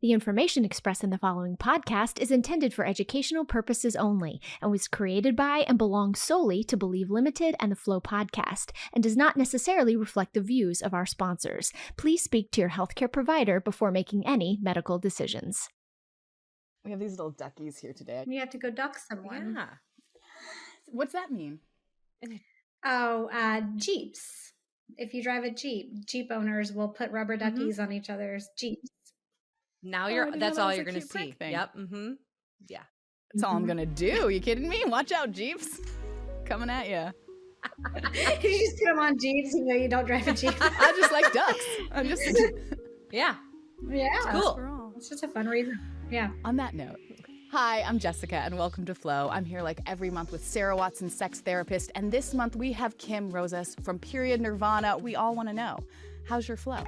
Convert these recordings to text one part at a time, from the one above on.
The information expressed in the following podcast is intended for educational purposes only and was created by and belongs solely to Believe Limited and the Flow podcast and does not necessarily reflect the views of our sponsors. Please speak to your healthcare provider before making any medical decisions. We have these little duckies here today. You have to go duck someone. Yeah. What's that mean? Jeeps. If you drive a Jeep, Jeep owners will put rubber duckies on each other's Jeeps. Now that's all you're going to see. Yep. Mm-hmm. Yeah. That's all I'm going to do. You kidding me? Watch out, Jeeps. Coming at you. You just put them on Jeeps and you don't drive a Jeep. I just like ducks. I'm just... Yeah. Yeah. It's cool. It's just a fun reason. Yeah. On that note, hi, I'm Jessica and welcome to Flow. I'm here like every month with Sarah Watson, sex therapist. And this month we have Kim Rosas from Period Nirvana. We all want to know, how's your flow?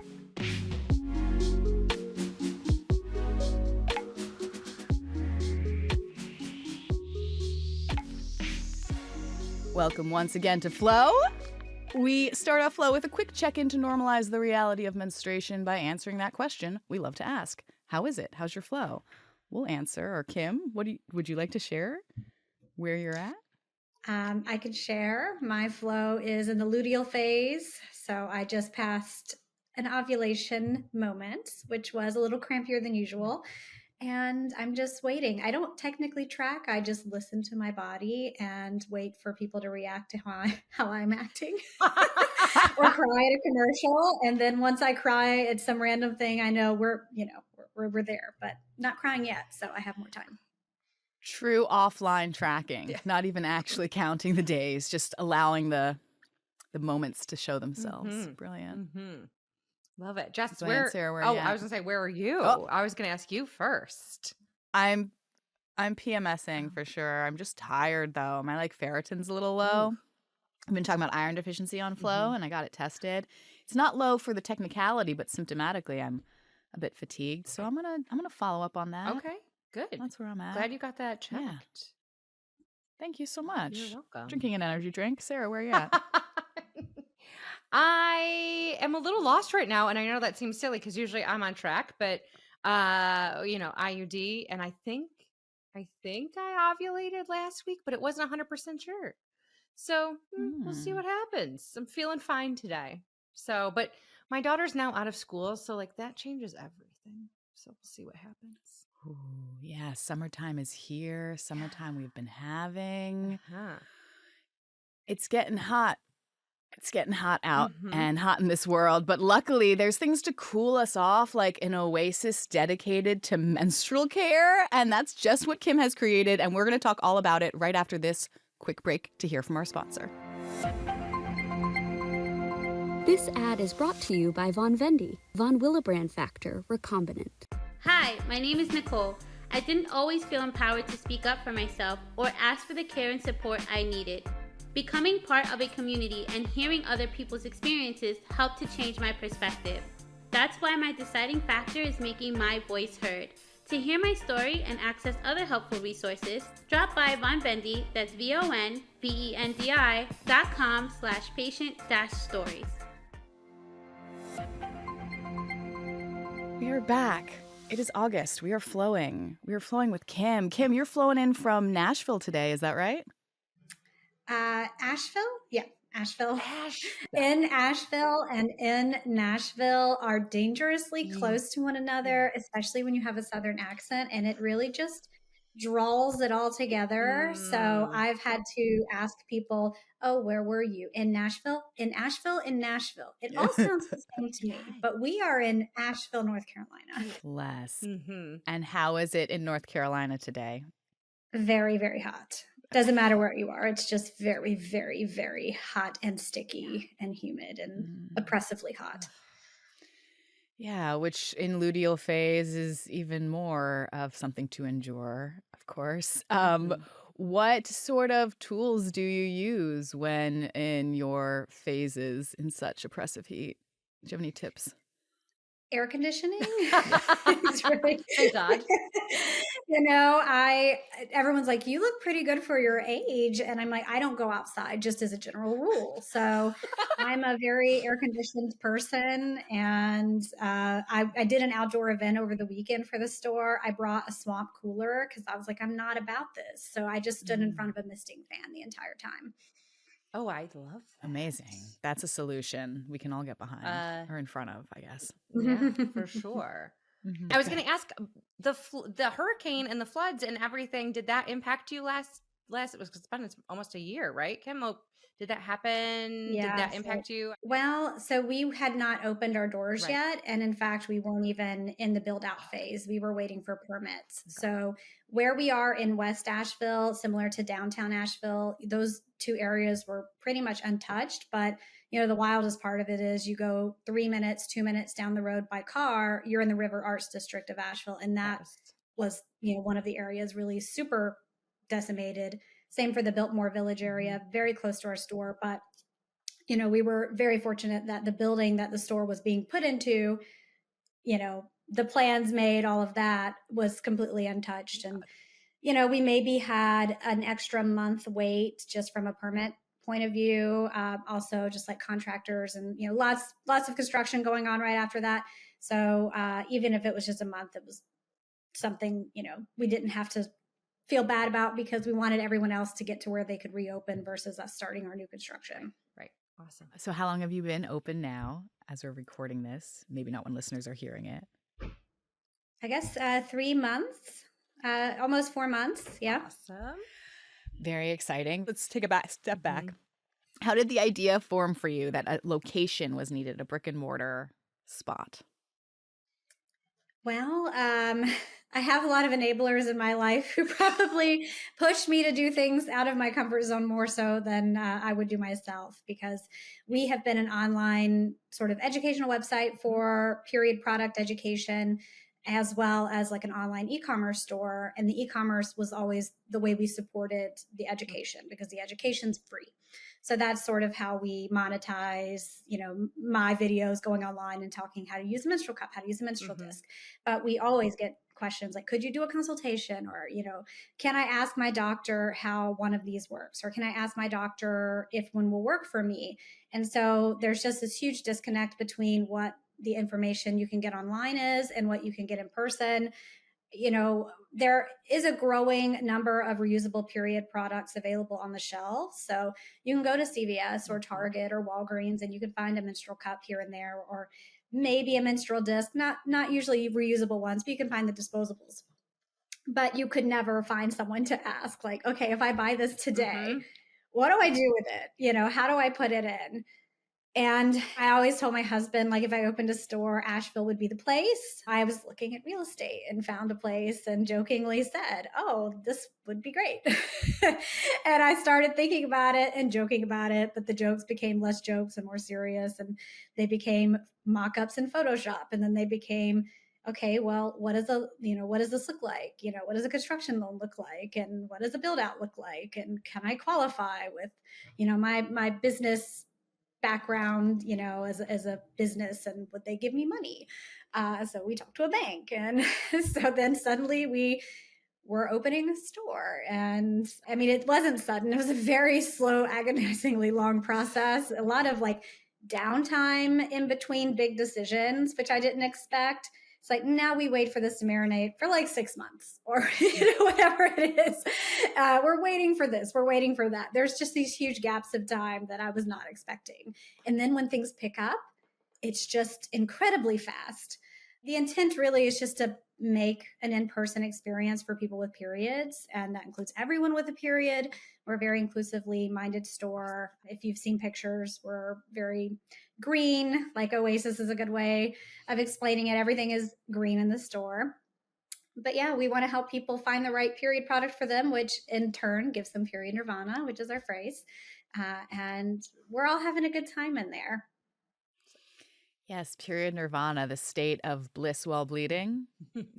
Welcome once again to Flow. We start off Flow with a quick check-in to normalize the reality of menstruation by answering that question we love to ask. How is it? How's your flow? We'll answer. Or Kim, would you like to share where you're at? I can share. My flow is in the luteal phase. So I just passed an ovulation moment, which was a little crampier than usual. And I'm just waiting. I don't technically track. I just listen to my body and wait for people to react to how I'm acting or cry at a commercial. And then once I cry at some random thing, I know we're there, but not crying yet. So I have more time. True offline tracking, not even actually counting the days, just allowing the moments to show themselves. Mm-hmm. Brilliant. Mm-hmm. Love it. Jess, Sarah, I was going to say, where are you? Oh. I was going to ask you first. I'm PMSing for sure. I'm just tired though. My ferritin's a little low. I've been talking about iron deficiency on Flow and I got it tested. It's not low for the technicality, but symptomatically I'm a bit fatigued. So I'm gonna follow up on that. Okay, good. That's where I'm at. Glad you got that checked. Yeah. Thank you so much. You're welcome. Drinking an energy drink. Sarah, where are you at? I am a little lost right now, and I know that seems silly because usually I'm on track, but IUD, and I think I ovulated last week, but it wasn't 100% sure. So we'll see what happens. I'm feeling fine today. So, but my daughter's now out of school, so that changes everything. So we'll see what happens. Ooh, yeah, summertime is here. Summertime we've been having. It's getting hot. It's getting hot out and hot in this world, but luckily there's things to cool us off, like an oasis dedicated to menstrual care, and that's just what Kim has created, and we're going to talk all about it right after this quick break to hear from our sponsor. This ad is brought to you by Von Vendi, Von Willebrand Factor Recombinant. Hi, my name is Nicole. I didn't always feel empowered to speak up for myself or ask for the care and support I needed. Becoming part of a community and hearing other people's experiences helped to change my perspective. That's why my deciding factor is making my voice heard. To hear my story and access other helpful resources, drop by Von Vendi, that's VONVENDI.com/patient-stories. We are back. It is August. We are flowing. We are flowing with Kim. Kim, you're flowing in from Nashville today. Is that right? Asheville? Yeah, Asheville. In Asheville and in Nashville are dangerously close to one another, especially when you have a Southern accent, and it really just draws it all together. So I've had to ask people, oh, where were you? In Nashville? In Asheville? In Nashville. It all sounds the same to me, but we are in Asheville, North Carolina. Bless. And how is it in North Carolina today? Very, very hot. Doesn't matter where you are. It's just very, very, very hot and sticky and humid and oppressively hot. Yeah, which in luteal phase is even more of something to endure, of course. What sort of tools do you use when in your phases in such oppressive heat? Do you have any tips? Air conditioning. It's really, Thank God. Everyone's like, you look pretty good for your age. And I'm like, I don't go outside just as a general rule. So I'm a very air conditioned person. And I did an outdoor event over the weekend for the store. I brought a swamp cooler because I was like, I'm not about this. So I just stood in front of a misting fan the entire time. Oh, I love that. Amazing. That's a solution we can all get behind or in front of, I guess. Yeah, for sure. I was going to ask the hurricane and the floods and everything. Did that impact you last? It was it's almost a year, right, Kim? Did that happen? Yeah, did that impact you? Well, so we had not opened our doors yet. And in fact, we weren't even in the build out phase. We were waiting for permits. Okay. So where we are in West Asheville, similar to downtown Asheville, those two areas were pretty much untouched. But, the wildest part of it is you go 3 minutes, 2 minutes down the road by car, you're in the River Arts District of Asheville. And that was, one of the areas really super decimated. Same for the Biltmore Village area, very close to our store. But, we were very fortunate that the building that the store was being put into, the plans made, all of that was completely untouched. And, we maybe had an extra month wait just from a permit point of view. Also just like contractors and, lots of construction going on right after that. So even if it was just a month, it was something, we didn't have to feel bad about because we wanted everyone else to get to where they could reopen versus us starting our new construction. Right. Awesome. So how long have you been open now as we're recording this? Maybe not when listeners are hearing it. I guess 3 months, almost 4 months. Yeah. Awesome. Very exciting. Let's take a step back. How did the idea form for you that a location was needed, a brick and mortar spot? Well, I have a lot of enablers in my life who probably push me to do things out of my comfort zone more so than I would do myself, because we have been an online sort of educational website for period product education, as well as like an online e-commerce store. And the e-commerce was always the way we supported the education because the education's free. So that's sort of how we monetize, my videos going online and talking how to use a menstrual cup, how to use a menstrual disc. But we always get questions like, could you do a consultation? Or, can I ask my doctor how one of these works? Or can I ask my doctor if one will work for me? And so there's just this huge disconnect between what the information you can get online is and what you can get in person. There is a growing number of reusable period products available on the shelves. So you can go to CVS or Target or Walgreens and you can find a menstrual cup here and there, or maybe a menstrual disc, not usually reusable ones, but you can find the disposables. But you could never find someone to ask, like, okay, if I buy this today, what do I do with it? How do I put it in? And I always told my husband, like, if I opened a store, Asheville would be the place. I was looking at real estate and found a place and jokingly said, oh, this would be great. And I started thinking about it and joking about it, but the jokes became less jokes and more serious. And they became mock-ups in Photoshop. And then they became, okay, well, what does this look like? What does a construction loan look like? And what does a build out look like? And can I qualify with, my business background, as a business, and would they give me money? So we talked to a bank. And so then suddenly we were opening a store. And I mean, it wasn't sudden. It was a very slow, agonizingly long process. A lot of like downtime in between big decisions, which I didn't expect. It's like, now we wait for this to marinate for like 6 months or whatever it is. We're waiting for this. We're waiting for that. There's just these huge gaps of time that I was not expecting. And then when things pick up, it's just incredibly fast. The intent really is just to make an in-person experience for people with periods. And that includes everyone with a period. We're a very inclusively minded store. If you've seen pictures, we're very green, like Oasis is a good way of explaining it. Everything is green in the store. But yeah, we want to help people find the right period product for them, which in turn gives them period nirvana, which is our phrase. And we're all having a good time in there. Yes, period nirvana, the state of bliss while bleeding,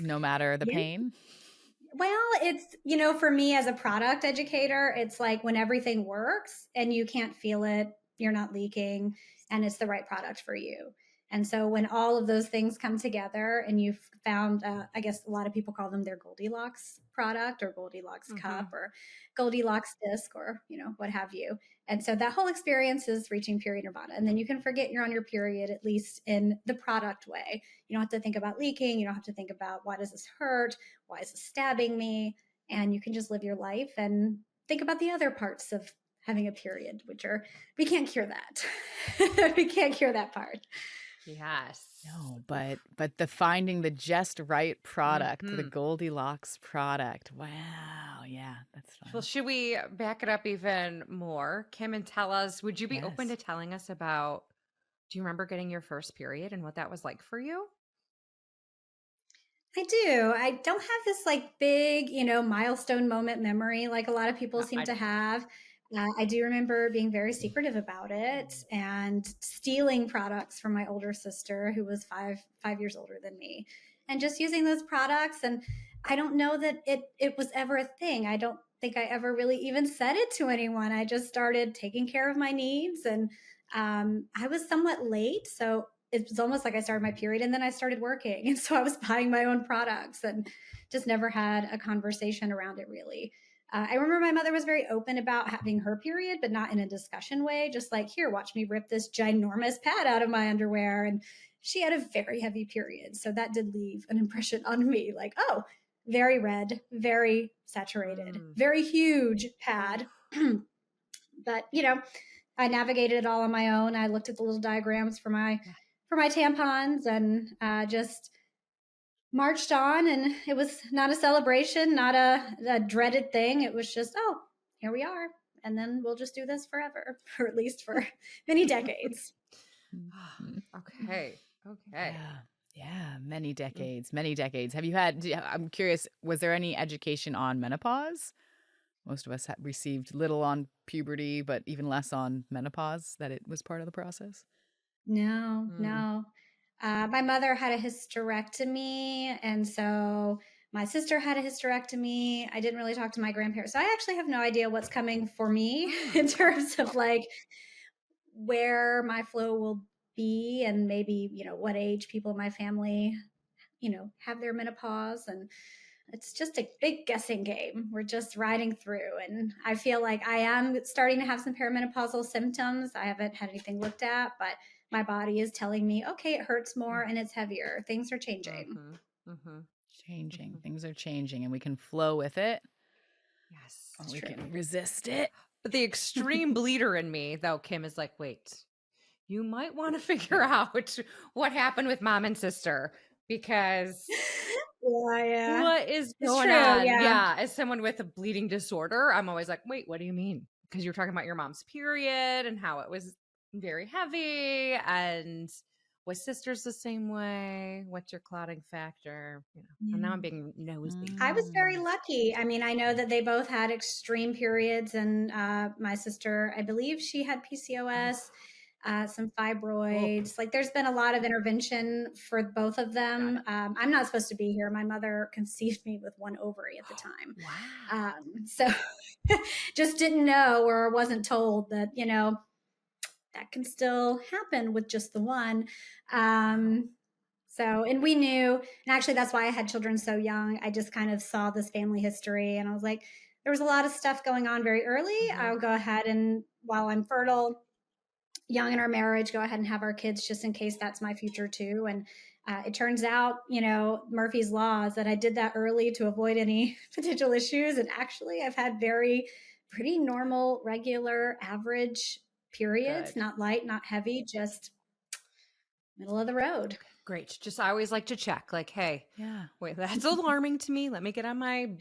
no matter the pain. Well, it's, for me as a product educator, it's like when everything works and you can't feel it, you're not leaking, and it's the right product for you. And so when all of those things come together and you've found, I guess a lot of people call them their Goldilocks product or Goldilocks cup or Goldilocks disc or, what have you. And so that whole experience is reaching period nirvana. And then you can forget you're on your period, at least in the product way. You don't have to think about leaking. You don't have to think about, why does this hurt? Why is this stabbing me? And you can just live your life and think about the other parts of having a period, which are, we can't cure that. We can't cure that part. Yes. No, but the finding the just right product, the Goldilocks product. Wow. Yeah, that's fun. Well, should we back it up even more, Kim, and tell us, would you be open to telling us about, do you remember getting your first period and what that was like for you? I do. I don't have this big, milestone moment memory like a lot of people seem to have. I do remember being very secretive about it and stealing products from my older sister, who was five years older than me, and just using those products. And I don't know that it was ever a thing. I don't think I ever really even said it to anyone. I just started taking care of my needs, and I was somewhat late, so it was almost like I started my period and then I started working. And so I was buying my own products and just never had a conversation around it really. I remember my mother was very open about having her period, but not in a discussion way, just like, here, watch me rip this ginormous pad out of my underwear. And she had a very heavy period. So that did leave an impression on me like, oh, very red, very saturated, very huge pad. But, I navigated it all on my own. I looked at the little diagrams for my tampons and just marched on. And it was not a celebration, not a dreaded thing. It was just, oh, here we are. And then we'll just do this forever, or at least for many decades. Okay. Yeah. Many decades. Have you I'm curious, was there any education on menopause? Most of us received little on puberty, but even less on menopause, that it was part of the process. No. My mother had a hysterectomy, and so my sister had a hysterectomy. I didn't really talk to my grandparents. So I actually have no idea what's coming for me in terms of where my flow will be and maybe, what age people in my family, have their menopause. And it's just a big guessing game. We're just riding through. And I feel like I am starting to have some perimenopausal symptoms. I haven't had anything looked at, but my body is telling me, okay, it hurts more and it's heavier. Things are changing. Things are changing, and we can flow with it. Yes. Or we can resist it. But the extreme bleeder in me, though, Kim, is like, wait, you might want to figure out what happened with mom and sister, because what is going on? Yeah. As someone with a bleeding disorder, I'm always like, wait, what do you mean? Because you're talking about your mom's period and how it was very heavy, and was sisters the same way? What's your clotting factor? And now I'm being nosy. I was very lucky. I mean, I know that they both had extreme periods, and my sister, I believe she had PCOS. Some fibroids. There's been a lot of intervention for both of them. I'm not supposed to be here. My mother conceived me with one ovary at the time. Wow. So just didn't know or wasn't told that, that can still happen with just the one. And we knew, and actually that's why I had children so young. I just kind of saw this family history and I was like, there was a lot of stuff going on very early. I'll go ahead and, while I'm fertile, young in our marriage, go ahead and have our kids just in case that's my future too. And it turns out, Murphy's Law is that I did that early to avoid any potential issues. And actually I've had pretty normal, regular, average periods. Good. Not light, not heavy, just middle of the road. Great. Just, I always like to check, hey, wait, that's alarming to me. Let me get on my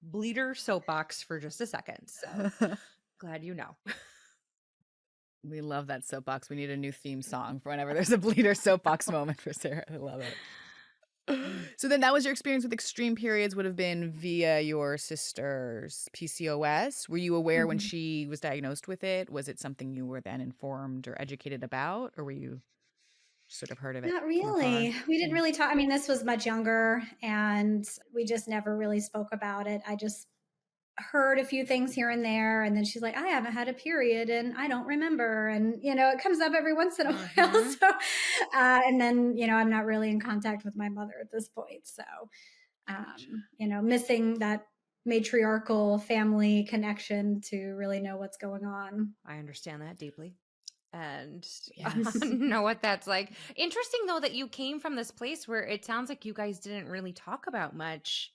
bleeder soapbox for just a second. So glad you know. We love that soapbox. We need a new theme song for whenever there's a bleeder soapbox moment for Sarah. I love it. So then that was your experience with extreme periods, would have been via your sister's PCOS. Were you aware when she was diagnosed with it? Was it something you were then informed or educated about? Or were you sort of heard of it? Not really. We didn't really talk. I mean, this was much younger and we just never really spoke about it. I just heard a few things here and there. And then she's like, I haven't had a period and I don't remember. And, it comes up every once in a while. So, and then, I'm not really in contact with my mother at this point. So, missing that matriarchal family connection to really know what's going on. I understand that deeply. And know what that's like. Interesting, though, that you came from this place where it sounds like you guys didn't really talk about much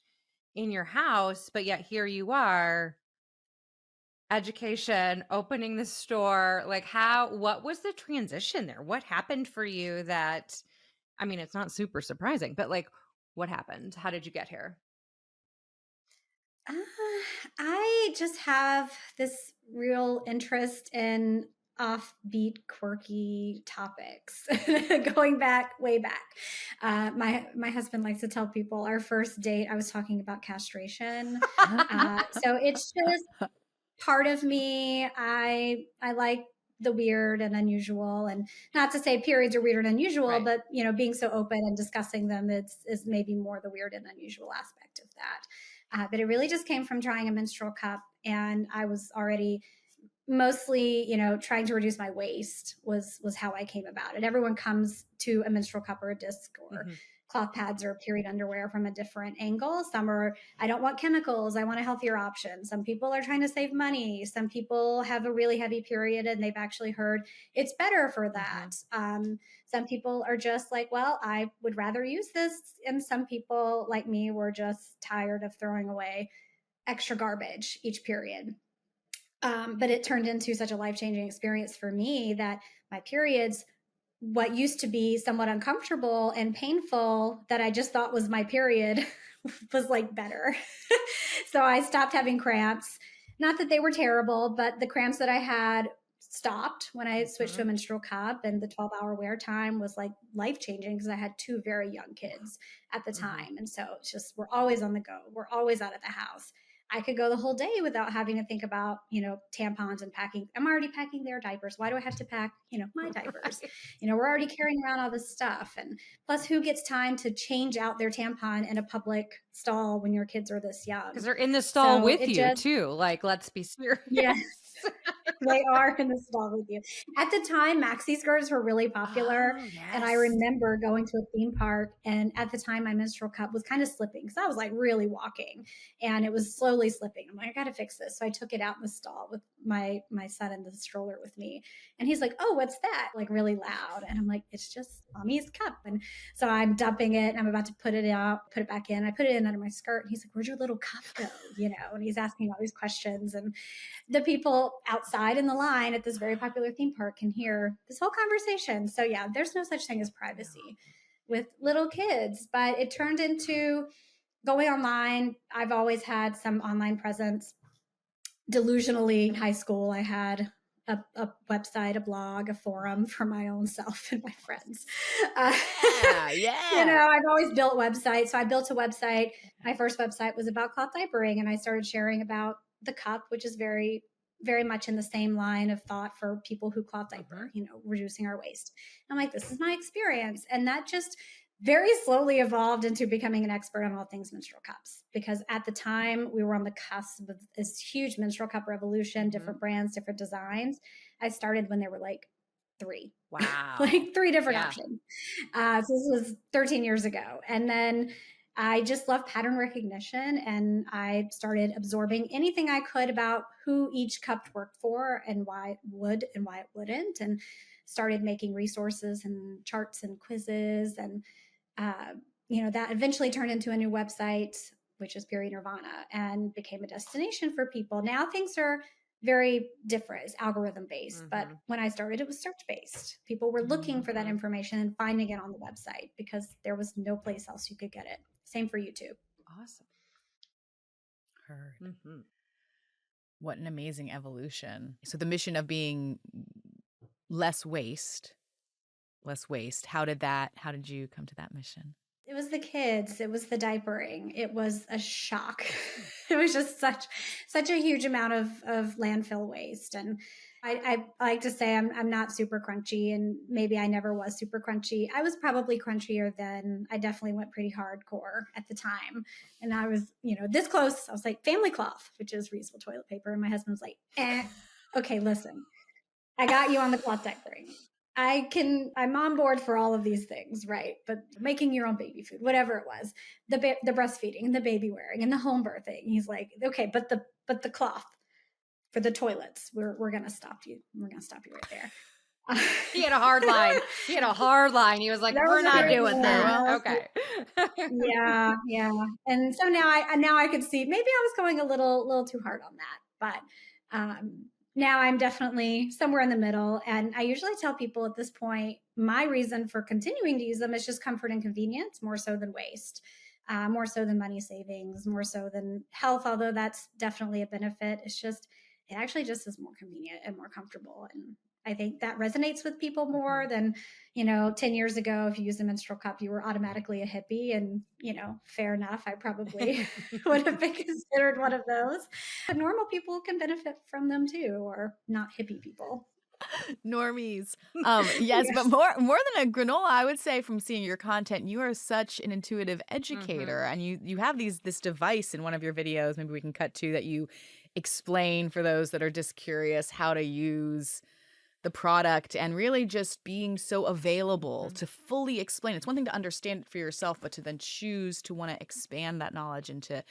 in your house, but yet here you are, education, opening the store. Like, what was the transition there? What happened for you that, I mean, it's not super surprising, but like, what happened? How did you get here? I just have this real interest in offbeat, quirky topics going back, way back. My husband likes to tell people our first date, I was talking about castration. So it's just part of me. I like the weird and unusual, and not to say periods are weird and unusual, Right. but being so open and discussing them is maybe more the weird and unusual aspect of that. But it really just came from trying a menstrual cup, and I was already mostly trying to reduce my waist was how I came about it. Everyone comes to a menstrual cup or a disc or cloth pads or period underwear from a different angle. Some are, I don't want chemicals, I want a healthier option. Some people are trying to save money. Some people have a really heavy period and they've actually heard it's better for that. Some people are just like, well, I would rather use this. And some people like me were just tired of throwing away extra garbage each period. But it turned into such a life-changing experience for me that my periods, what used to be somewhat uncomfortable and painful that I just thought was my period, was like better. So I stopped having cramps. Not that they were terrible, but the cramps that I had stopped when I switched to a menstrual cup, and the 12-hour wear time was like life-changing because I had two very young kids at the time. And so it's just, we're always on the go. We're always out of the house. I could go the whole day without having to think about, tampons and packing. I'm already packing their diapers. Why do I have to pack, my diapers? We're already carrying around all this stuff. And plus, who gets time to change out their tampon in a public stall when your kids are this young? Because they're in the stall with you too. Like, let's be serious. Yes. They are in the stall with you. At the time, maxi skirts were really popular. And I remember going to a theme park, and at the time my menstrual cup was kind of slipping because I was like really walking and it was slowly slipping. I'm like, I got to fix this. So I took it out in the stall with my son in the stroller with me. And he's like, oh, what's that? Like really loud. And I'm like, it's just mommy's cup. And so I'm dumping it and I'm about to put it out, put it back in. I put it in under my skirt. And he's like, where'd your little cup go? And he's asking all these questions. And the people outside in the line at this very popular theme park can hear this whole conversation. So yeah, there's no such thing as privacy with little kids, but it turned into going online. I've always had some online presence. Delusionally, in high school, I had a website, a blog, a forum for my own self and my friends. I've always built websites. So I built a website. My first website was about cloth diapering, and I started sharing about the cup, which is very, very much in the same line of thought for people who cloth diaper, reducing our waste. I'm like, this is my experience. And that just very slowly evolved into becoming an expert on all things menstrual cups, because at the time we were on the cusp of this huge menstrual cup revolution, different brands, different designs. I started when there were like 3. Wow. Like 3 different options. So this was 13 years ago. And then I just love pattern recognition, and I started absorbing anything I could about who each cup worked for and why it would and why it wouldn't, and started making resources and charts and quizzes. And, that eventually turned into a new website, which is Period Nirvana, and became a destination for people. Now things are very different. It's algorithm based. But when I started, it was search based. People were looking for that information and finding it on the website because there was no place else you could get it. Same for YouTube. Awesome. Heard. What an amazing evolution. So the mission of being less waste. How did you come to that mission? It was the kids. It was the diapering. It was a shock. It was just such a huge amount of landfill waste. And I like to say I'm not super crunchy, and maybe I never was super crunchy. I was probably crunchier then. I definitely went pretty hardcore at the time. And I was, this close. I was like, family cloth, which is reusable toilet paper. And my husband was like, okay, listen, I got you on the cloth decorating. I'm on board for all of these things, right? But making your own baby food, whatever it was, the breastfeeding and the baby wearing and the home birthing. He's like, okay, but the cloth for the toilets, we're gonna stop you. We're gonna stop you right there. He had a hard line. He had a hard line. He was like, "We're not doing that." Okay. Yeah. And so now I could see maybe I was going a little too hard on that, but now I'm definitely somewhere in the middle. And I usually tell people at this point, my reason for continuing to use them is just comfort and convenience, more so than waste, more so than money savings, more so than health. Although that's definitely a benefit. It actually just is more convenient and more comfortable. And I think that resonates with people more than, 10 years ago, if you use a menstrual cup, you were automatically a hippie. And, fair enough. I probably would have been considered one of those. But normal people can benefit from them too, or not hippie people. Normies. Yes, but more than a granola, I would say from seeing your content, you are such an intuitive educator, and you have this device in one of your videos, maybe we can cut to, that you explain for those that are just curious how to use the product, and really just being so available to fully explain. It's one thing to understand it for yourself, but to then choose to want to expand that knowledge and to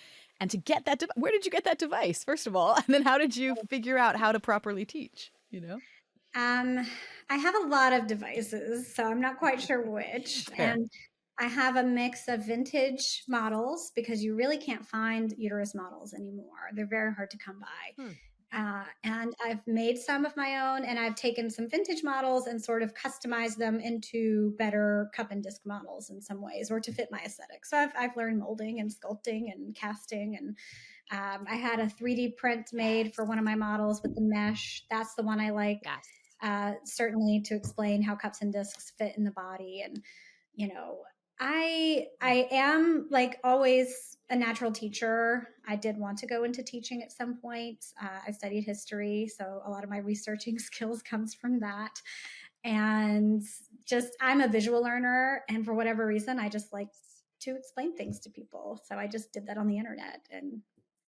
get that. Where did you get that device, first of all? And then how did you figure out how to properly teach, I have a lot of devices, so I'm not quite sure which. Fair. And I have a mix of vintage models because you really can't find uterus models anymore. They're very hard to come by. And I've made some of my own, and I've taken some vintage models and sort of customized them into better cup and disc models in some ways, or to fit my aesthetic. So I've learned molding and sculpting and casting, and I had a 3D print made for one of my models with the mesh. That's the one I like. Yes. Certainly to explain how cups and discs fit in the body. And, I am like always a natural teacher. I did want to go into teaching at some point. I studied history, so a lot of my researching skills comes from that. And I'm a visual learner, and for whatever reason, I just like to explain things to people. So I just did that on the internet and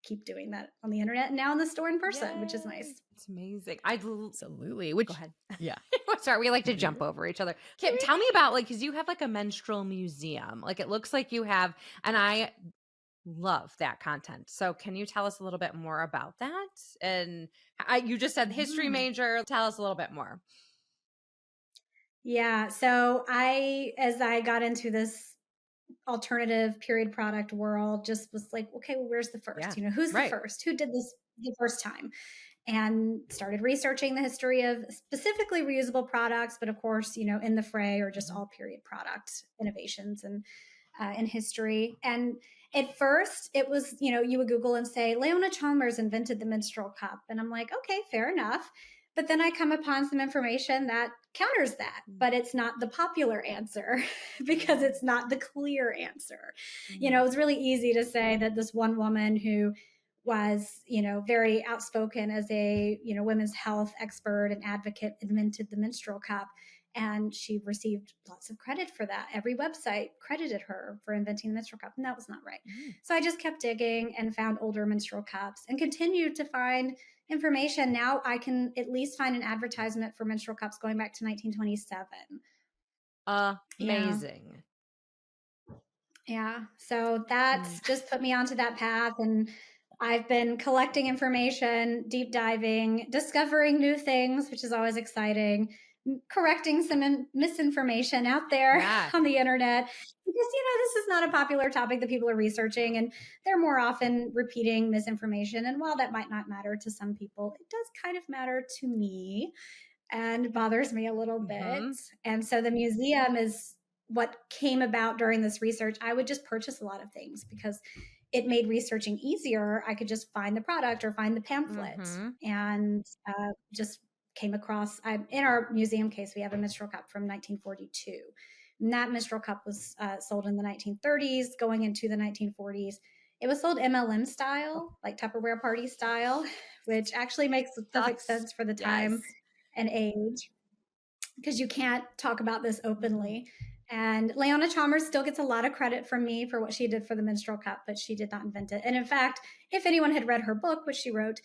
keep doing that on the internet and now in the store in person, which is nice. It's amazing. Absolutely. Go ahead. Yeah. Sorry, we like to jump over each other. Kim, tell me about, because you have like a menstrual museum. Like, it looks like you have, and I love that content. So can you tell us a little bit more about that? And you just said history major. Tell us a little bit more. Yeah. So as I got into this alternative period product world, just was like, okay, well, where's the first? Who's the first? Who did this the first time? And started researching the history of specifically reusable products, but of course, in the fray, or just all period product innovations and in history. And at first, it was, you would Google and say, Leona Chalmers invented the menstrual cup. And I'm like, okay, fair enough. But then I come upon some information that counters that, but it's not the popular answer because it's not the clear answer. It was really easy to say that this one woman who was, very outspoken as a, women's health expert and advocate invented the menstrual cup. And she received lots of credit for that. Every website credited her for inventing the menstrual cup, and that was not right. So I just kept digging and found older menstrual cups and continued to find information. Now I can at least find an advertisement for menstrual cups going back to 1927. Amazing. Yeah. So that's just put me onto that path. And I've been collecting information, deep diving, discovering new things, which is always exciting, correcting some misinformation out there on the internet, because, this is not a popular topic that people are researching, and they're more often repeating misinformation. And while that might not matter to some people, it does kind of matter to me and bothers me a little bit. And so the museum is what came about during this research. I would just purchase a lot of things because it made researching easier. I could just find the product or find the pamphlet, and just came across, in our museum case, we have a menstrual cup from 1942. And that menstrual cup was sold in the 1930s, going into the 1940s. It was sold MLM style, like Tupperware party style, which actually makes perfect sense for the time Yes. and age, because you can't talk about this openly. And Leona Chalmers still gets a lot of credit from me for what she did for the menstrual cup, but she did not invent it. And in fact, if anyone had read her book, which she wrote,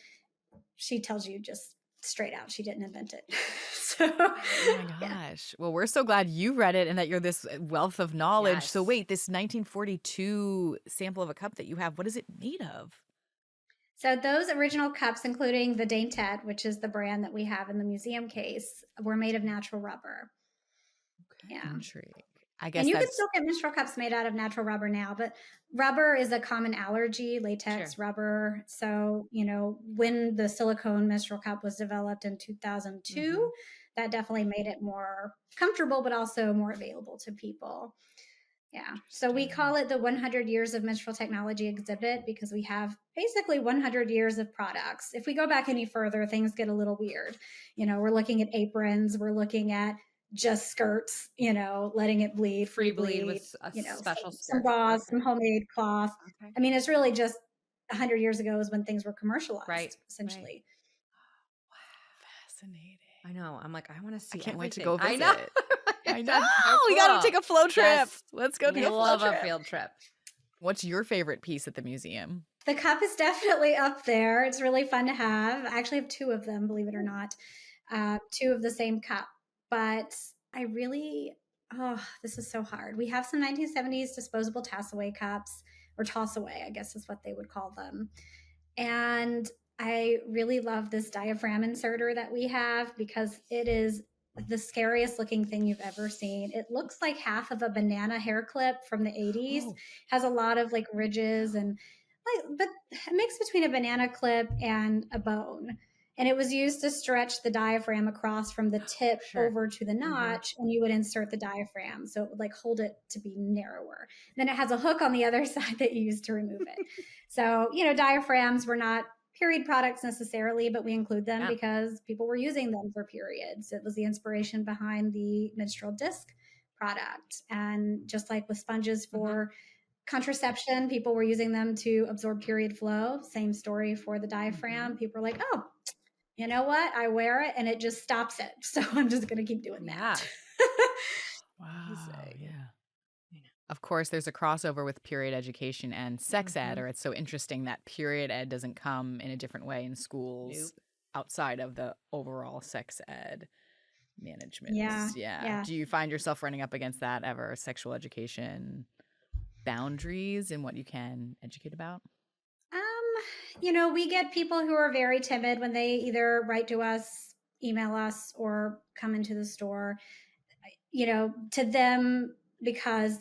she tells you just straight out she didn't invent it. So, Oh my gosh. Well, we're so glad you read it and that you're this wealth of knowledge. So Yes. wait, this 1942 sample of a cup that you have, what is it made of? So those original cups, including the Daintet, which is the brand that we have in the museum case, were made of natural rubber. Okay. Yeah. Intrigue. I guess And you can that's still get menstrual cups made out of natural rubber now, but rubber is a common allergy, latex, Sure. rubber. So, when the silicone menstrual cup was developed in 2002, that definitely made it more comfortable, but also more available to people. Yeah. So we call it the 100 Years of Menstrual Technology exhibit because we have basically 100 years of products. If we go back any further, things get a little weird. We're looking at aprons, we're looking at just skirts, letting it bleed, Free bleed with a special some skirt. gauze, some homemade cloth. Okay. I mean, it's really just 100 years ago is when things were commercialized, Right. essentially. fascinating. I know. I'm like, I want to see. I can't wait to everything. go visit. I know. I know. That's so We got to cool. take a flow trip. Yes. Let's go take a flow Love trip. a field trip. What's your favorite piece at the museum? The cup is definitely up there. It's really fun to have. I actually have two of them, believe it or not, two of the same cup. But I really, this is so hard. We have some 1970s disposable toss-away cups, or toss-away, I guess is what they would call them. And I really love this diaphragm inserter that we have because it is the scariest looking thing you've ever seen. It looks like half of a banana hair clip from the 80s. Has a lot of like ridges and but a mix between a banana clip and a bone. And it was used to stretch the diaphragm across from the tip over to the notch, and you would insert the diaphragm. So it would like hold it to be narrower. Then it has a hook on the other side that you use to remove it. So, diaphragms were not period products necessarily, but we include them because people were using them for periods. It was the inspiration behind the menstrual disc product. And just like with sponges for contraception, people were using them to absorb period flow. Same story for the diaphragm. People are like, oh, you know what? I wear it and it just stops it. So I'm just going to keep doing that. Wow. Yeah. Of course, there's a crossover with period education and sex ed, or it's so interesting that period ed doesn't come in a different way in schools outside of the overall sex ed management. Yeah. Do you find yourself running up against that ever? Sexual education boundaries and what you can educate about? We get people who are very timid when they either write to us, email us, or come into the store. To them, because,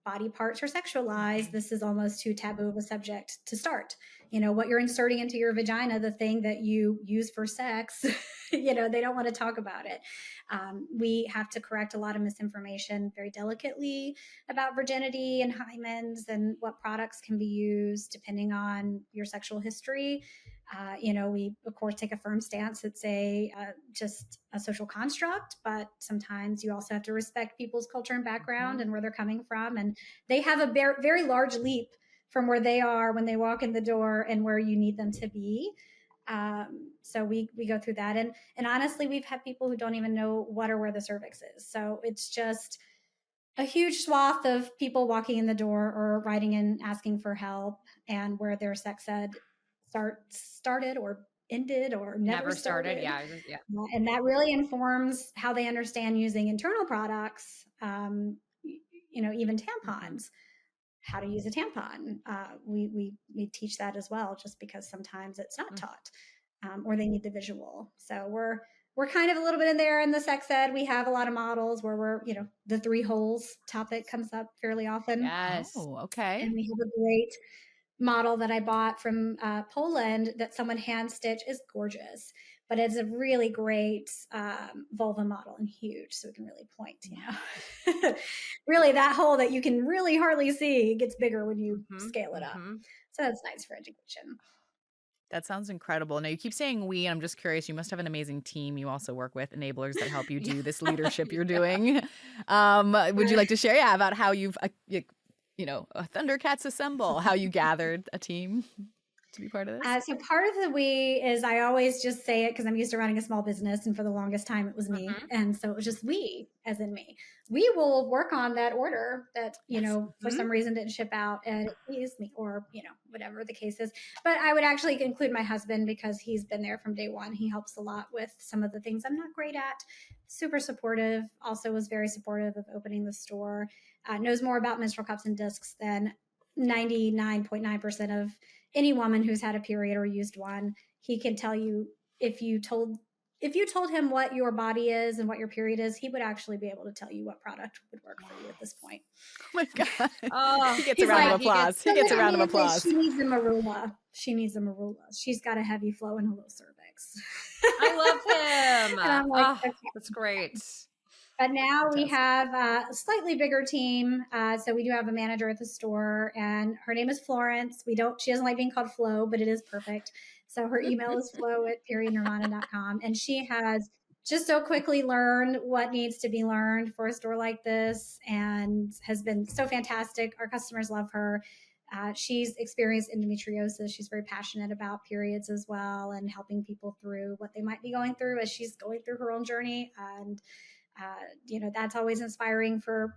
body parts are sexualized, this is almost too taboo of a subject to start. What you're inserting into your vagina, the thing that you use for sex, they don't want to talk about it. We have to correct a lot of misinformation very delicately about virginity and hymens and what products can be used depending on your sexual history. We of course take a firm stance. It's just a social construct, but sometimes you also have to respect people's culture and background and where they're coming from. And they have a very large leap from where they are when they walk in the door and where you need them to be. So we go through that. And honestly, we've had people who don't even know what or where the cervix is. So it's just a huge swath of people walking in the door or writing in asking for help, and where their sex ed started or ended or never started. Yeah. And that really informs how they understand using internal products, even tampons. How to use a tampon. We teach that as well, just because sometimes it's not taught, or they need the visual. So we're kind of a little bit in there in the sex ed. We have a lot of models where we're, the 3 holes topic comes up fairly often. Yes. Oh, okay. And we have a great model that I bought from Poland that someone hand stitched. Is gorgeous, but it's a really great vulva model and huge, so it can really point. Really, that hole that you can really hardly see gets bigger when you scale it up. So that's nice for education. That sounds incredible. Now, you keep saying we, and I'm just curious, you must have an amazing team you also work with, enablers that help you do this leadership you're doing. Would you like to share about how you've Thundercats assemble, how you gathered a team? to be part of this? So part of the we is I always just say it because I'm used to running a small business, and for the longest time it was me, and so it was just we, as in me. We will work on that order that for some reason didn't ship out, and it pleased me, or whatever the case is. But I would actually include my husband because he's been there from day one. He helps a lot with some of the things I'm not great at. Super supportive. Also was very supportive of opening the store. Knows more about menstrual cups and discs than 99.9% of any woman who's had a period or used one. He can tell you if you told him what your body is and what your period is, he would actually be able to tell you what product would work for you at this point. Oh my God. Oh, he gets a round of applause. He gets a round of applause. She needs a marula. She's got a heavy flow and a low cervix. I love him. And I'm like, okay. That's great. But now we have a slightly bigger team. So we do have a manager at the store, and her name is Florence. She doesn't like being called Flo, but it is perfect. So her email is flo@periodnirvana.com. And she has just so quickly learned what needs to be learned for a store like this, and has been so fantastic. Our customers love her. She's experienced endometriosis. She's very passionate about periods as well, and helping people through what they might be going through as she's going through her own journey. And that's always inspiring for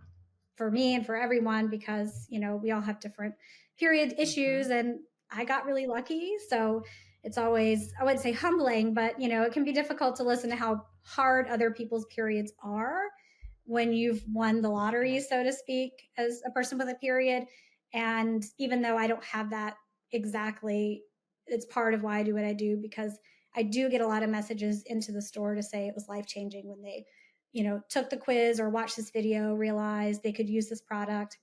me and for everyone, because we all have different period issues, and I got really lucky. So it's always, I wouldn't say humbling, but it can be difficult to listen to how hard other people's periods are when you've won the lottery, so to speak, as a person with a period. And even though I don't have that exactly, it's part of why I do what I do, because I do get a lot of messages into the store to say it was life-changing when they took the quiz or watched this video, realized they could use this product,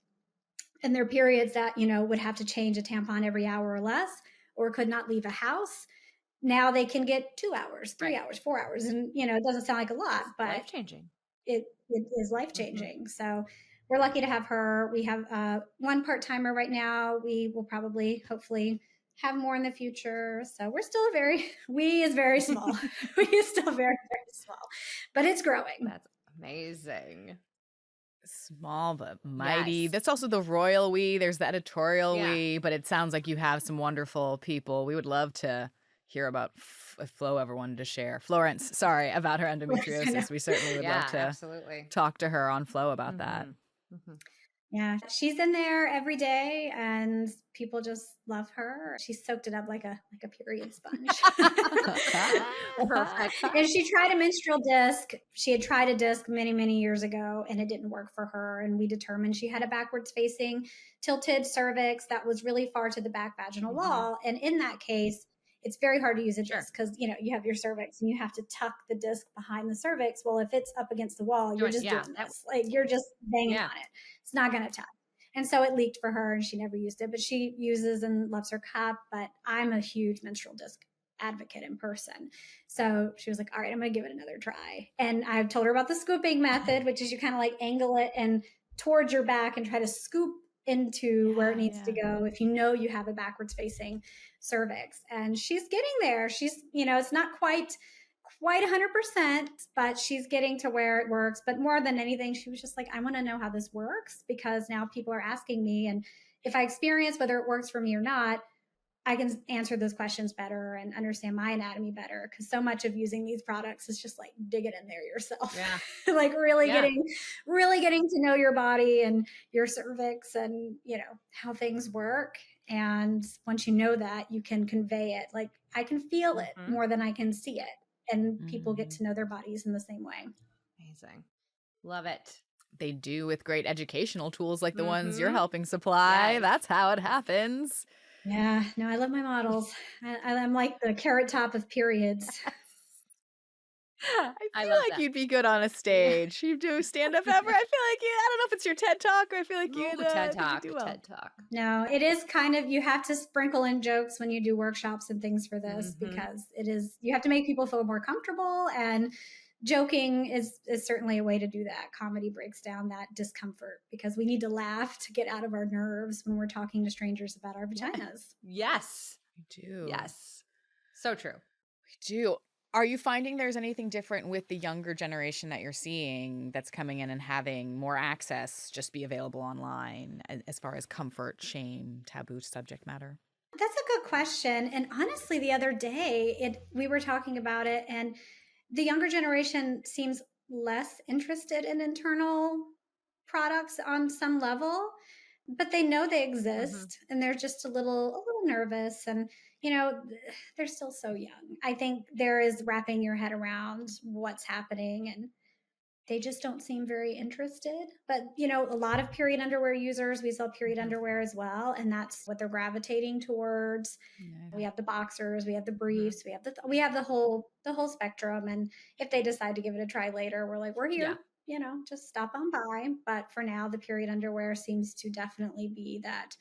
and their periods that, would have to change a tampon every hour or less, or could not leave a house. Now they can get 2 hours, 3 hours, 4 hours. And, it doesn't sound like a lot, but life-changing. It is life-changing. So we're lucky to have her. We have one part-timer right now. We will probably, hopefully, have more in the future. So we're still we is very small. We is still very, very small, but it's growing. That's amazing. Small but mighty. Yes. That's also the royal we. There's the editorial we, but it sounds like you have some wonderful people. We would love to hear about if Flo ever wanted to share. Florence, sorry, about her endometriosis. We certainly would love to talk to her on Flo about that. Yeah, she's in there every day, and people just love her. She soaked it up like a period sponge. Perfect. And she tried a menstrual disc. She had tried a disc many, many years ago, and it didn't work for her. And we determined she had a backwards facing tilted cervix that was really far to the back vaginal wall. And in that case, it's very hard to use a disc because you have your cervix and you have to tuck the disc behind the cervix. Well, if it's up against the wall, you're just doing this. Like you're just banging on it. It's not going to tuck. And so it leaked for her, and she never used it. But she uses and loves her cup. But I'm a huge menstrual disc advocate in person. So she was like, all right, I'm going to give it another try. And I've told her about the scooping method, which is you kind of like angle it and towards your back and try to scoop into where it needs to go if you have a backwards facing cervix. And she's getting there. She's, it's not quite 100%, but she's getting to where it works. But more than anything, she was just like, I want to know how this works, because now people are asking me, and if I experience whether it works for me or not, I can answer those questions better and understand my anatomy better, because so much of using these products is just like dig it in there yourself. Like really getting to know your body and your cervix and how things work. And once you know that, you can convey it. Like I can feel it more than I can see it, and people get to know their bodies in the same way. Amazing. Love it. They do with great educational tools like the ones you're helping supply. Yes. That's how it happens. Yeah, no, I love my models. I'm like the carrot top of periods. I feel like you'd be good on a stage. You do stand up ever? I feel like I don't know if it's your TED Talk, or I feel like you TED Talk. do well. TED Talk. No, it is kind of, you have to sprinkle in jokes when you do workshops and things for this, because you have to make people feel more comfortable, and joking is certainly a way to do that. Comedy breaks down that discomfort, because we need to laugh to get out of our nerves when we're talking to strangers about our vaginas. Yes. We do. Yes. So true. We do. Are you finding there's anything different with the younger generation that you're seeing that's coming in and having more access just be available online as far as comfort, shame, taboo subject matter? That's a good question. And honestly, the other day, we were talking about it, and the younger generation seems less interested in internal products on some level, but they know they exist, and they're just a little nervous, and they're still so young. I think there is wrapping your head around what's happening, and they just don't seem very interested. But, a lot of period underwear users, we sell period underwear as well. And that's what they're gravitating towards. Yeah. We have the boxers, we have the briefs, we have the whole spectrum. And if they decide to give it a try later, we're like, we're here, just stop on by. But for now, the period underwear seems to definitely be that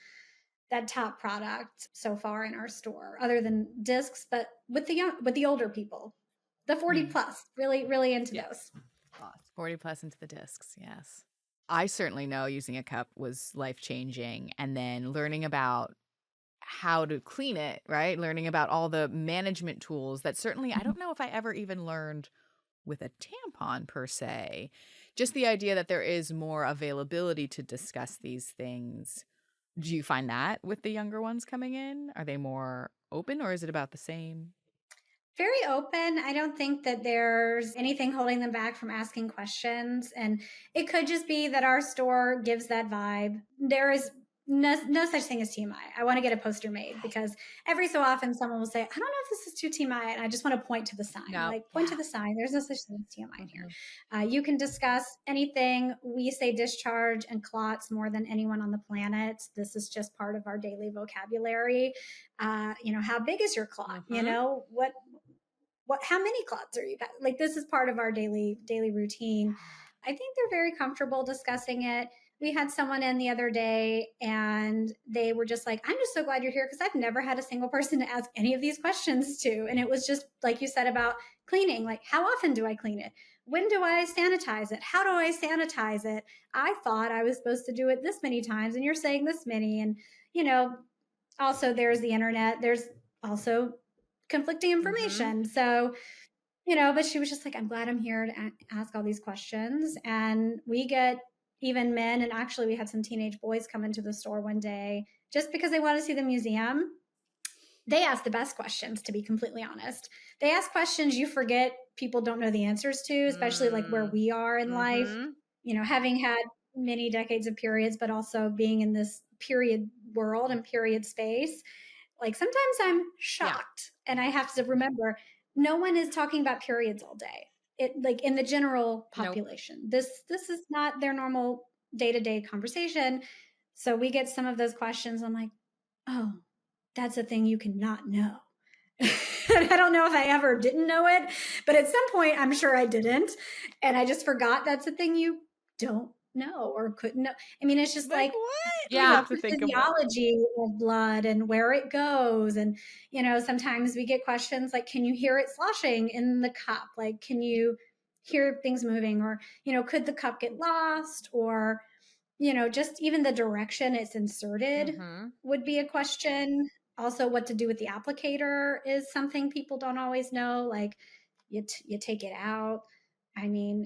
top product so far in our store, other than discs, but with the older people, the 40 plus, really, really into those. 40 plus into the discs, yes. I certainly know using a cup was life-changing, and then learning about how to clean it, right? Learning about all the management tools that certainly I don't know if I ever even learned with a tampon per se. Just the idea that there is more availability to discuss these things. Do you find that with the younger ones coming in? Are they more open, or is it about the same? Very open. I don't think that there's anything holding them back from asking questions. And it could just be that our store gives that vibe. There is no such thing as TMI. I want to get a poster made, because every so often someone will say, I don't know if this is too TMI. And I just want to point to the sign. Point to the sign. There's no such thing as TMI here. You can discuss anything. We say discharge and clots more than anyone on the planet. This is just part of our daily vocabulary. How big is your clot? How many clots are you got? Like, this is part of our daily routine. I think they're very comfortable discussing it. We had someone in the other day, and they were just like, I'm just so glad you're here, because I've never had a single person to ask any of these questions to. And it was just like you said about cleaning, like, how often do I clean it? When do I sanitize it? How do I sanitize it? I thought I was supposed to do it this many times, and you're saying this many. And, also there's the internet. There's also conflicting information. So, but she was just like, I'm glad I'm here to ask all these questions. And we get even men, and actually we had some teenage boys come into the store one day just because they want to see the museum. They ask the best questions, to be completely honest. They ask questions you forget people don't know the answers to, especially like where we are in life, having had many decades of periods, but also being in this period world and period space. Like, sometimes I'm shocked, and I have to remember, no one is talking about periods all day. Like, in the general population, this is not their normal day-to-day conversation. So we get some of those questions. I'm like, oh, that's a thing you cannot know. I don't know if I ever didn't know it, but at some point I'm sure I didn't, and I just forgot that's a thing you don't know or couldn't know. I mean, it's just like what? The physiology of blood and where it goes. And, sometimes we get questions like, can you hear it sloshing in the cup? Like, can you hear things moving? Or, could the cup get lost? Or, just even the direction it's inserted would be a question. Also, what to do with the applicator is something people don't always know. Like, you take it out. I mean,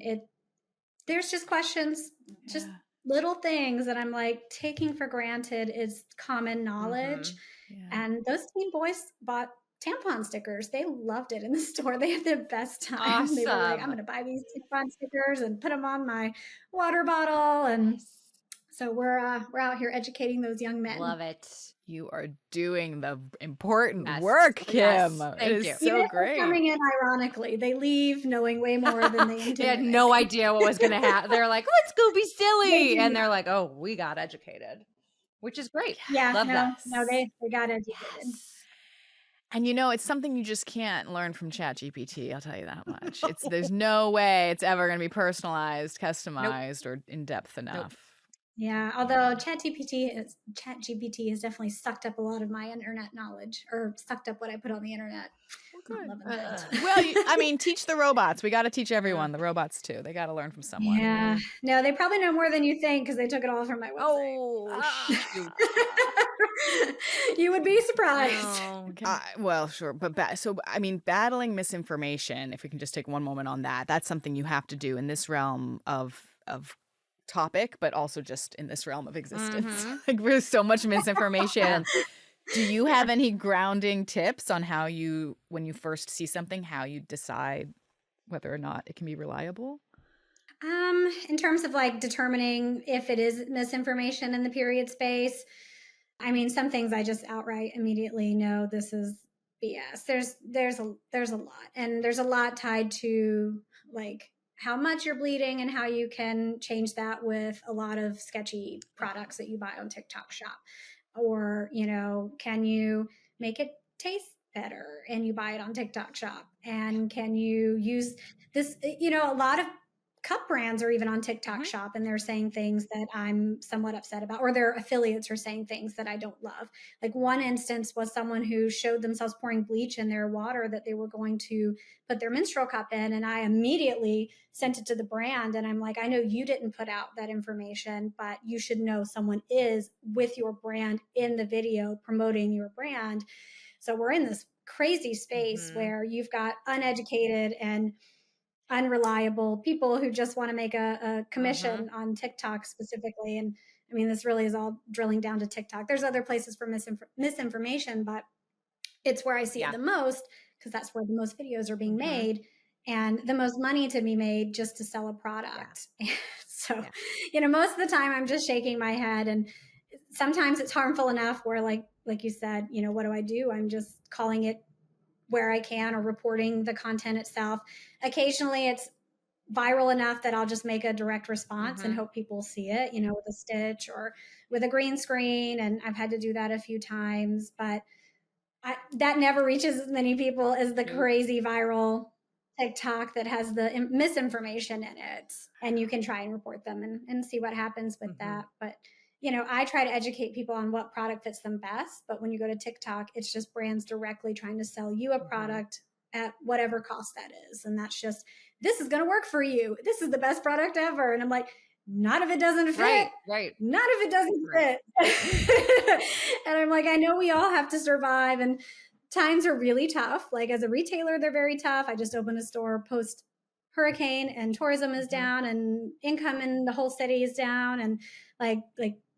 there's just questions, just little things that I'm like taking for granted is common knowledge. And those teen boys bought tampon stickers. They loved it in the store. They had the best time. Awesome. They were like, I'm going to buy these tampon stickers and put them on my water bottle. And so we're out here educating those young men. Love it. You are doing the important work, Kim. Thank you. So great. Coming in ironically, they leave knowing way more than they intended. They had no idea what was going to happen. They're like, let's go be silly. And they're like, oh, we got educated, which is great. Yeah. Love that. No, they got educated. Yes. And it's something you just can't learn from ChatGPT, I'll tell you that much. There's no way it's ever going to be personalized, customized, or in-depth enough. Yeah, although ChatGPT has definitely sucked up a lot of my internet knowledge, or sucked up what I put on the internet. Good. Not loving that. Well, teach the robots. We got to teach everyone, the robots too. They got to learn from someone. Yeah. No, they probably know more than you think, because they took it all from my website. Oh, shoot. You would be surprised. Oh, well, sure. But battling misinformation, if we can just take one moment on that, that's something you have to do in this realm of topic, but also just in this realm of existence. Like, there's so much misinformation Do you have any grounding tips on how when you first see something, how you decide whether or not it can be reliable? In terms of like determining if it is misinformation in the period space, I mean, some things I just outright immediately know this is BS. There's a lot, and there's a lot tied to like how much you're bleeding and how you can change that with a lot of sketchy products that you buy on TikTok Shop. Or, can you make it taste better and you buy it on TikTok Shop? And can you use this? A lot of cup brands are even on TikTok Shop, and they're saying things that I'm somewhat upset about, or their affiliates are saying things that I don't love. Like one instance was someone who showed themselves pouring bleach in their water that they were going to put their menstrual cup in, and I immediately sent it to the brand, and I'm like, I know you didn't put out that information, but you should know someone is with your brand in the video promoting your brand. So we're in this crazy space where you've got uneducated and unreliable people who just want to make a commission on TikTok specifically. And I mean, this really is all drilling down to TikTok. There's other places for misinformation, but it's where I see it the most because that's where the most videos are being made and the most money to be made just to sell a product. Yeah. So, most of the time I'm just shaking my head, and sometimes it's harmful enough where like you said, what do? I'm just calling it where I can or reporting the content itself. Occasionally it's viral enough that I'll just make a direct response and hope people see it, with a stitch or with a green screen. And I've had to do that a few times, but that never reaches as many people as the crazy viral TikTok that has the misinformation in it. And you can try and report them and see what happens with that. But I try to educate people on what product fits them best. But when you go to TikTok, it's just brands directly trying to sell you a product at whatever cost that is. And that's just, this is going to work for you. This is the best product ever. And I'm like, not if it doesn't fit. Right. Not if it doesn't fit. And I'm like, I know we all have to survive. And times are really tough. Like as a retailer, they're very tough. I just opened a store post hurricane and tourism is down and income in the whole city is down, and like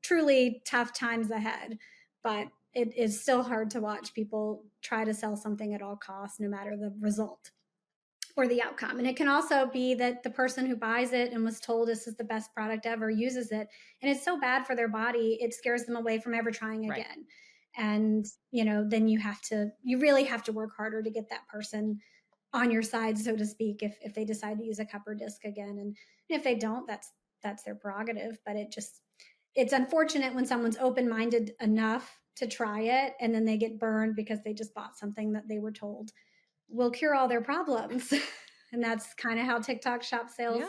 truly tough times ahead. But it is still hard to watch people try to sell something at all costs, no matter the result or the outcome. And it can also be that the person who buys it and was told this is the best product ever uses it, and it's so bad for their body, it scares them away from ever trying again. And, then you really have to work harder to get that person on your side, so to speak, if they decide to use a cup or disc again. And if they don't, that's their prerogative. But it's unfortunate when someone's open-minded enough to try it and then they get burned because they just bought something that they were told will cure all their problems. And that's kind of how TikTok Shop sales.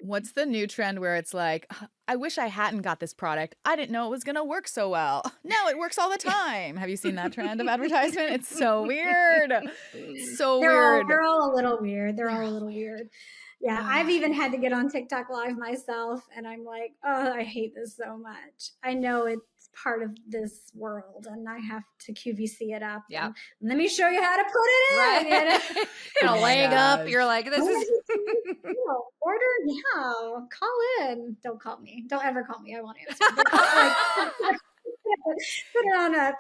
What's the new trend where it's like, I wish I hadn't got this product. I didn't know it was going to work so well. Now it works all the time. Have you seen that trend of advertisement? It's so weird. They're all a little weird. They're all a little weird. Yeah, I've even had to get on TikTok Live myself, and I'm like, oh, I hate this so much. I know it's part of this world, and I have to QVC it up. Yeah, let me show you how to put it in. Kind of laying up. You're like, this is order. Yeah, call in. Don't call me. Don't ever call me. I won't answer.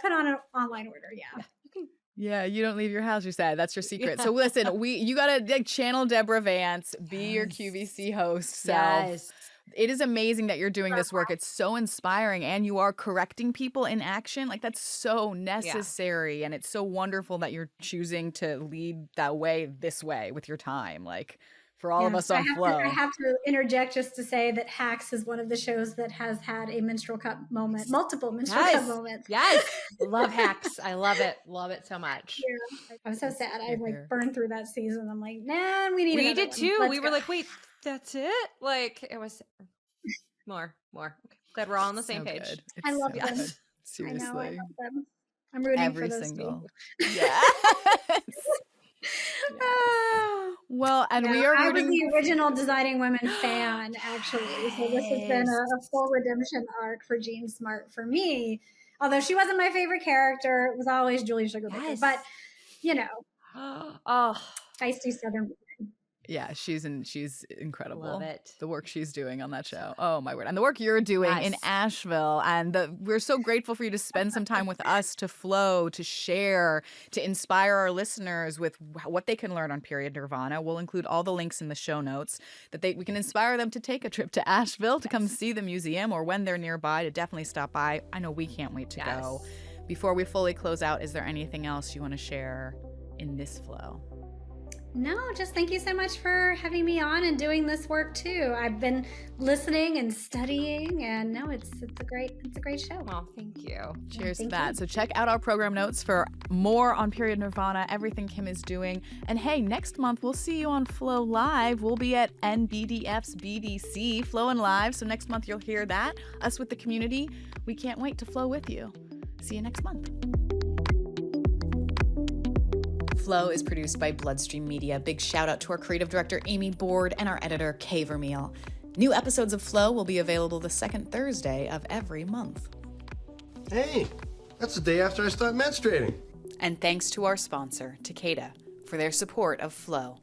Put on an online order. Yeah. Yeah, you don't leave your house, you said. That's your secret. So listen, you got to channel Deborah Vance, be your QVC host self. It is amazing that you're doing this work. It's so inspiring, and you are correcting people in action. Like, that's so necessary, and it's so wonderful that you're choosing to lead that way this way with your time. Like, for all of us on Flow. I have to interject just to say that Hacks is one of the shows that has had a menstrual cup moment, multiple menstrual cup moments. Yes. Love Hacks. I love it. Love it so much. Yeah. I'm so sad. I burned through that season. I'm like, man, we did too. We were like, wait, that's it? Like, it was more. Okay. Glad we're all on the same page. I love them. Seriously. I love them. I'm rooting for those two. Yes. Well, and we are I was the original Designing Women fan, actually. So this has been a full redemption arc for Jean Smart for me. Although she wasn't my favorite character, it was always Julie Sugarbaker. But, feisty Southern woman. Yeah, she's incredible. Love it. The work she's doing on that show. Oh my word. And the work you're doing in Asheville. And we're so grateful for you to spend some time with us, to flow, to share, to inspire our listeners with what they can learn on Period Nirvana. We'll include all the links in the show notes that we can inspire them to take a trip to Asheville, to come see the museum, or when they're nearby, to definitely stop by. I know we can't wait to go. Before we fully close out, is there anything else you want to share in this flow? No, just thank you so much for having me on and doing this work too. I've been listening and studying, and no, it's a great show. Well, thank you. Cheers to that. So check out our program notes for more on Period Nirvana, everything Kim is doing. And hey, next month we'll see you on Flow Live. We'll be at NBDF's BDC, Flowing Live. So next month you'll hear that, us with the community. We can't wait to flow with you. See you next month. Flow is produced by Bloodstream Media. Big shout out to our creative director, Amy Board, and our editor, Kay Vermeil. New episodes of Flow will be available the second Thursday of every month. Hey, that's the day after I start menstruating. And thanks to our sponsor, Takeda, for their support of Flow.